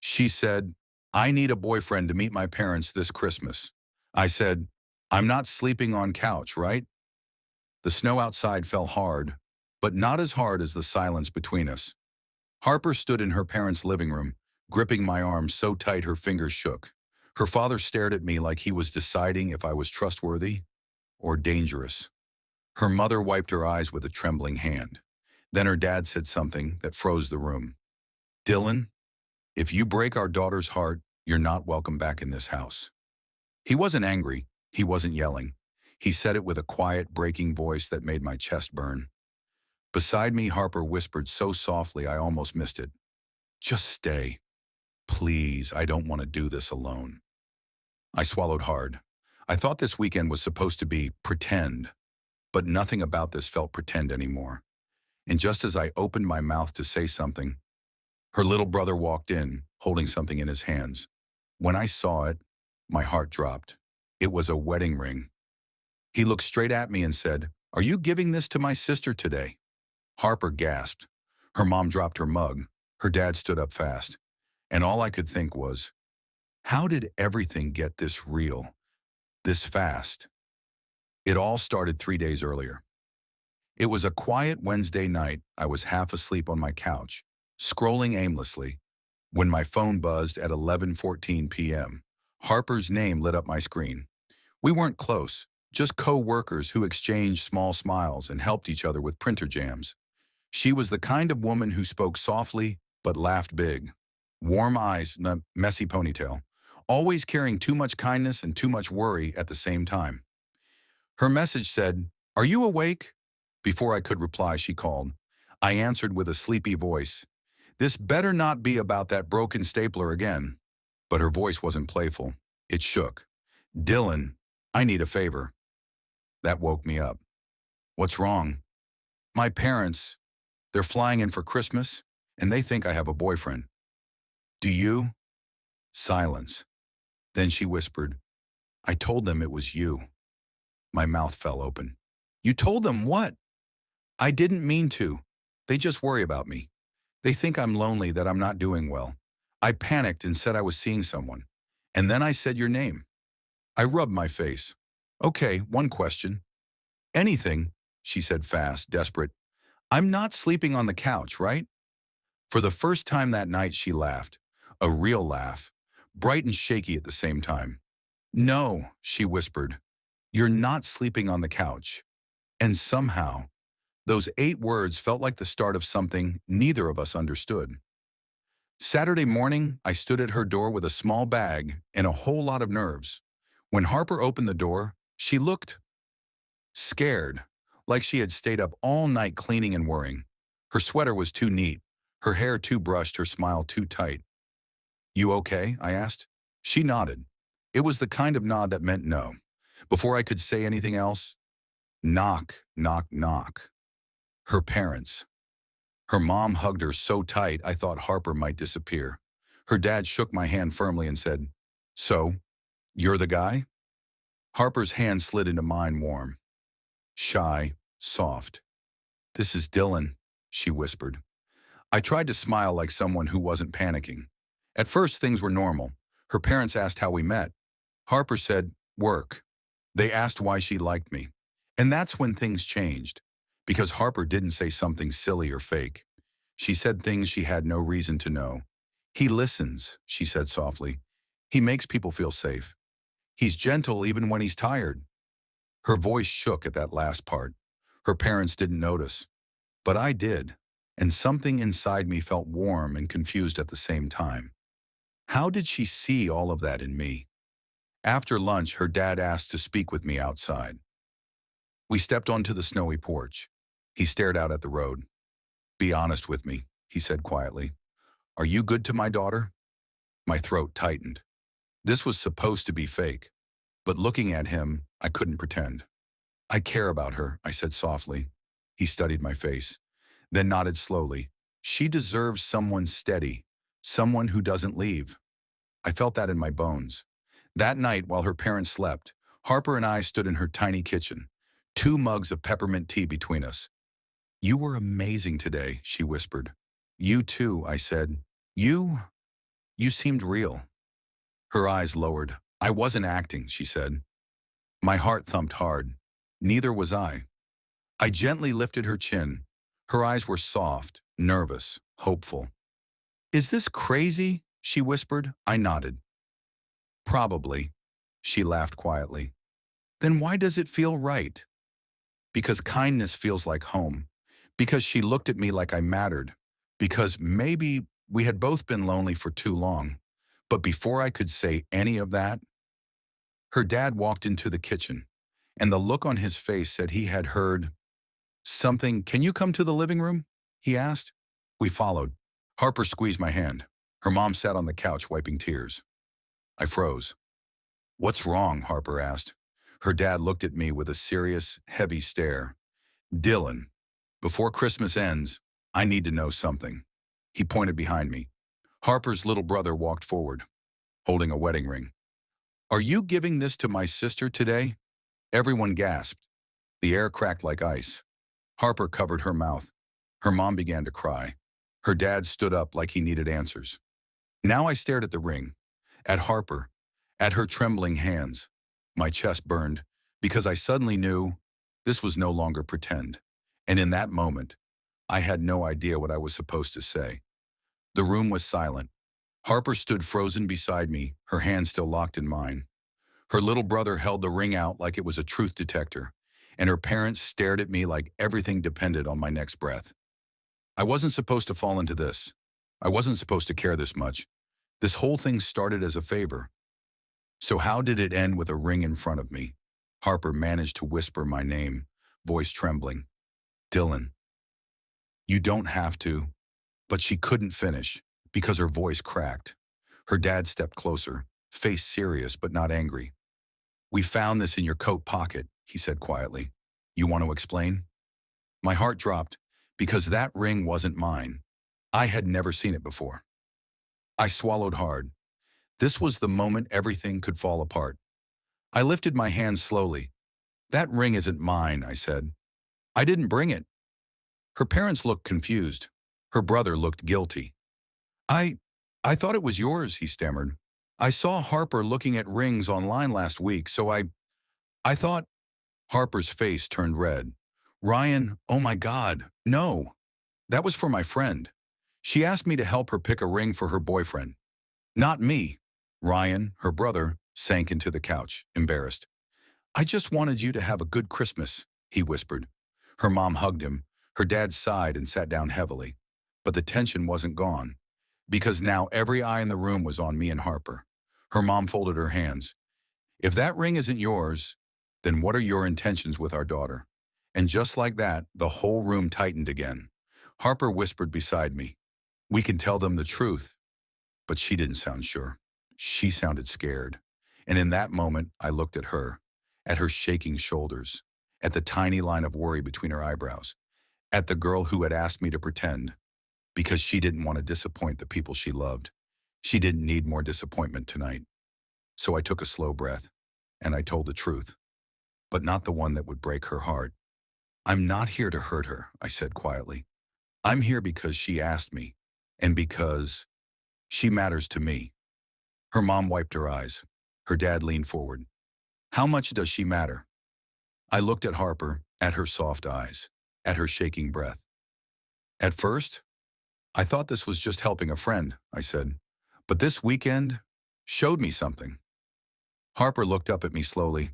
She said, I need a boyfriend to meet my parents this Christmas. I said, I'm not sleeping on couch, right? The snow outside fell hard, but not as hard as the silence between us. Harper stood in her parents' living room, gripping my arm so tight her fingers shook. Her father stared at me like he was deciding if I was trustworthy or dangerous. Her mother wiped her eyes with a trembling hand. Then her dad said something that froze the room. Dylan, if you break our daughter's heart, you're not welcome back in this house. He wasn't angry. He wasn't yelling. He said it with a quiet, breaking voice that made my chest burn. Beside me, Harper whispered so softly I almost missed it. Just stay. Please, I don't want to do this alone. I swallowed hard. I thought this weekend was supposed to be pretend, but nothing about this felt pretend anymore. And just as I opened my mouth to say something, her little brother walked in, holding something in his hands. When I saw it, my heart dropped. It was a wedding ring. He looked straight at me and said, "Are you giving this to my sister today?" Harper gasped. Her mom dropped her mug. Her dad stood up fast. And all I could think was, how did everything get this real, this fast? It all started 3 days earlier. It was a quiet Wednesday night. I was half asleep on my couch, scrolling aimlessly, when my phone buzzed at 11:14 p.m. Harper's name lit up my screen. We weren't close, just co-workers who exchanged small smiles and helped each other with printer jams. She was the kind of woman who spoke softly but laughed big. Warm eyes and a messy ponytail, always carrying too much kindness and too much worry at the same time. Her message said, "Are you awake?" Before I could reply, she called. I answered with a sleepy voice. This better not be about that broken stapler again. But her voice wasn't playful. It shook. Dylan, I need a favor. That woke me up. What's wrong? My parents, they're flying in for Christmas, and they think I have a boyfriend. Do you? Silence. Then she whispered, I told them it was you. My mouth fell open. You told them what? I didn't mean to. They just worry about me. They think I'm lonely, that I'm not doing well. I panicked and said I was seeing someone. And then I said your name. I rubbed my face. Okay, one question. Anything, she said fast, desperate. I'm not sleeping on the couch, right? For the first time that night, she laughed. A real laugh, bright and shaky at the same time. No, she whispered. You're not sleeping on the couch. And somehow, those 8 words felt like the start of something neither of us understood. Saturday morning, I stood at her door with a small bag and a whole lot of nerves. When Harper opened the door, she looked scared, like she had stayed up all night cleaning and worrying. Her sweater was too neat, her hair too brushed, her smile too tight. You okay? I asked. She nodded. It was the kind of nod that meant no. Before I could say anything else, knock, knock, knock. Her parents. Her mom hugged her so tight I thought Harper might disappear. Her dad shook my hand firmly and said, So, you're the guy? Harper's hand slid into mine warm, shy, soft. This is Dylan, she whispered. I tried to smile like someone who wasn't panicking. At first, things were normal. Her parents asked how we met. Harper said, work. They asked why she liked me. And that's when things changed. Because Harper didn't say something silly or fake. She said things she had no reason to know. He listens, she said softly. He makes people feel safe. He's gentle even when he's tired. Her voice shook at that last part. Her parents didn't notice. But I did. And something inside me felt warm and confused at the same time. How did she see all of that in me? After lunch, her dad asked to speak with me outside. We stepped onto the snowy porch. He stared out at the road. Be honest with me, he said quietly. Are you good to my daughter? My throat tightened. This was supposed to be fake, but looking at him, I couldn't pretend. I care about her, I said softly. He studied my face, then nodded slowly. She deserves someone steady, someone who doesn't leave. I felt that in my bones. That night, while her parents slept, Harper and I stood in her tiny kitchen, 2 mugs of peppermint tea between us. You were amazing today, she whispered. You too, I said. You? You seemed real. Her eyes lowered. I wasn't acting, she said. My heart thumped hard. Neither was I. I gently lifted her chin. Her eyes were soft, nervous, hopeful. Is this crazy? She whispered. I nodded. Probably. She laughed quietly. Then why does it feel right? Because kindness feels like home. Because she looked at me like I mattered. Because maybe we had both been lonely for too long. But before I could say any of that, her dad walked into the kitchen, and the look on his face said he had heard something. Can you come to the living room? He asked. We followed. Harper squeezed my hand. Her mom sat on the couch wiping tears. I froze. What's wrong? Harper asked. Her dad looked at me with a serious, heavy stare. Dylan, before Christmas ends, I need to know something. He pointed behind me. Harper's little brother walked forward, holding a wedding ring. Are you giving this to my sister today? Everyone gasped. The air cracked like ice. Harper covered her mouth. Her mom began to cry. Her dad stood up like he needed answers. Now I stared at the ring, at Harper, at her trembling hands. My chest burned because I suddenly knew this was no longer pretend. And in that moment, I had no idea what I was supposed to say. The room was silent. Harper stood frozen beside me, her hand still locked in mine. Her little brother held the ring out like it was a truth detector, and her parents stared at me like everything depended on my next breath. I wasn't supposed to fall into this. I wasn't supposed to care this much. This whole thing started as a favor. So how did it end with a ring in front of me? Harper managed to whisper my name, voice trembling. Dylan. You don't have to. But she couldn't finish because her voice cracked. Her dad stepped closer, face serious but not angry. We found this in your coat pocket, he said quietly. You want to explain? My heart dropped because that ring wasn't mine. I had never seen it before. I swallowed hard. This was the moment everything could fall apart. I lifted my hand slowly. That ring isn't mine, I said. I didn't bring it. Her parents looked confused. Her brother looked guilty. I thought it was yours, he stammered. I saw Harper looking at rings online last week, so I thought. Harper's face turned red. Ryan, oh my God, no. That was for my friend. She asked me to help her pick a ring for her boyfriend. Not me. Ryan, her brother, sank into the couch, embarrassed. I just wanted you to have a good Christmas, he whispered. Her mom hugged him. Her dad sighed and sat down heavily. But the tension wasn't gone, because now every eye in the room was on me and Harper. Her mom folded her hands. If that ring isn't yours, then what are your intentions with our daughter? And just like that, the whole room tightened again. Harper whispered beside me. We can tell them the truth. But she didn't sound sure. She sounded scared. And in that moment, I looked at her shaking shoulders, at the tiny line of worry between her eyebrows, at the girl who had asked me to pretend, because she didn't want to disappoint the people she loved. She didn't need more disappointment tonight. So I took a slow breath, and I told the truth, but not the one that would break her heart. I'm not here to hurt her, I said quietly. I'm here because she asked me, and because she matters to me. Her mom wiped her eyes. Her dad leaned forward. How much does she matter? I looked at Harper, at her soft eyes, at her shaking breath. At first, I thought this was just helping a friend, I said. But this weekend showed me something. Harper looked up at me slowly.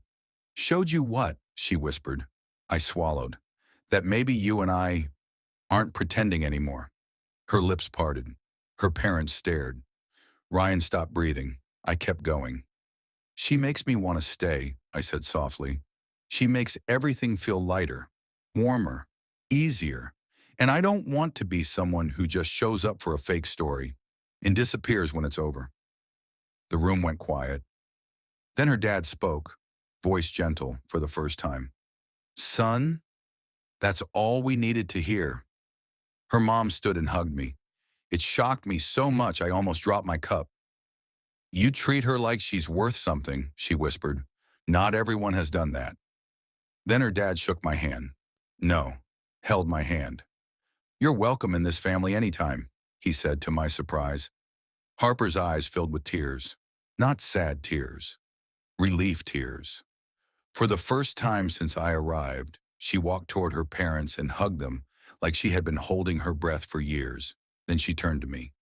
Showed you what? She whispered. I swallowed. That maybe you and I aren't pretending anymore. Her lips parted. Her parents stared. Ryan stopped breathing. I kept going. She makes me want to stay, I said softly. She makes everything feel lighter, warmer, easier. And I don't want to be someone who just shows up for a fake story and disappears when it's over. The room went quiet. Then her dad spoke, voice gentle for the first time. Son, that's all we needed to hear. Her mom stood and hugged me. It shocked me so much I almost dropped my cup. You treat her like she's worth something, she whispered. Not everyone has done that. Then her dad shook my hand. No, held my hand. You're welcome in this family anytime, he said to my surprise. Harper's eyes filled with tears. Not sad tears. Relief tears. For the first time since I arrived, she walked toward her parents and hugged them like she had been holding her breath for years. Then she turned to me.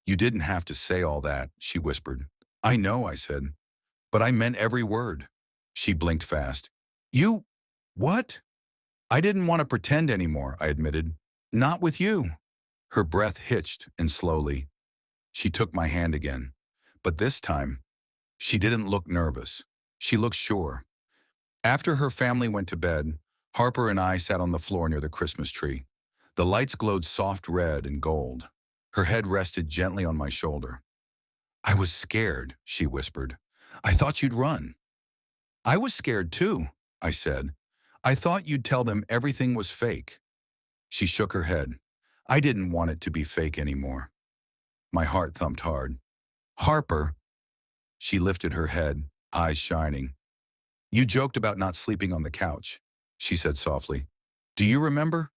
"You didn't have to say all that," she whispered. "I know," I said, "but I meant every word." She blinked fast. "You... what?" "I didn't want to pretend anymore," I admitted. "Not with you." Her breath hitched, and slowly, she took my hand again. But this time, she didn't look nervous. She looked sure. After her family went to bed, Harper and I sat on the floor near the Christmas tree. The lights glowed soft red and gold. Her head rested gently on my shoulder. "I was scared," she whispered. "I thought you'd run." "I was scared too," I said. "I thought you'd tell them everything was fake." She shook her head. "I didn't want it to be fake anymore." My heart thumped hard. "Harper," she lifted her head, eyes shining. "You joked about not sleeping on the couch," she said softly. "Do you remember?"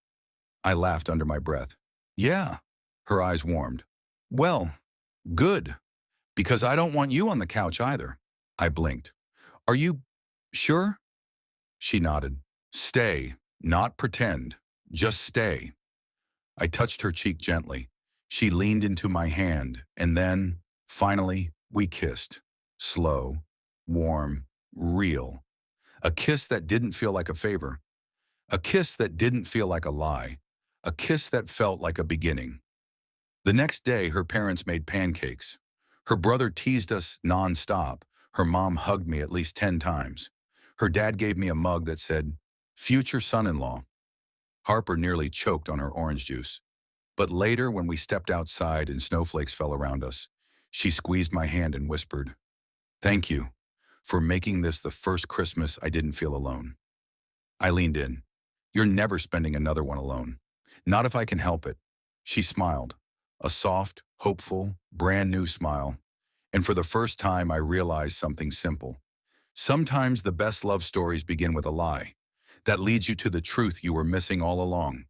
I laughed under my breath. "Yeah." Her eyes warmed. "Well, good, because I don't want you on the couch either." I blinked. "Are you sure?" She nodded. "Stay, not pretend. Just stay." I touched her cheek gently. She leaned into my hand, and then, finally, we kissed. Slow, warm, real. A kiss that didn't feel like a favor. A kiss that didn't feel like a lie. A kiss that felt like a beginning. The next day, her parents made pancakes. Her brother teased us nonstop. Her mom hugged me at least 10 times. Her dad gave me a mug that said, "Future son-in-law." Harper nearly choked on her orange juice. But later, when we stepped outside and snowflakes fell around us, she squeezed my hand and whispered, "Thank you for making this the first Christmas I didn't feel alone." I leaned in. "You're never spending another one alone. Not if I can help it." She smiled, a soft, hopeful, brand new smile. And for the first time, I realized something simple. Sometimes the best love stories begin with a lie that leads you to the truth you were missing all along.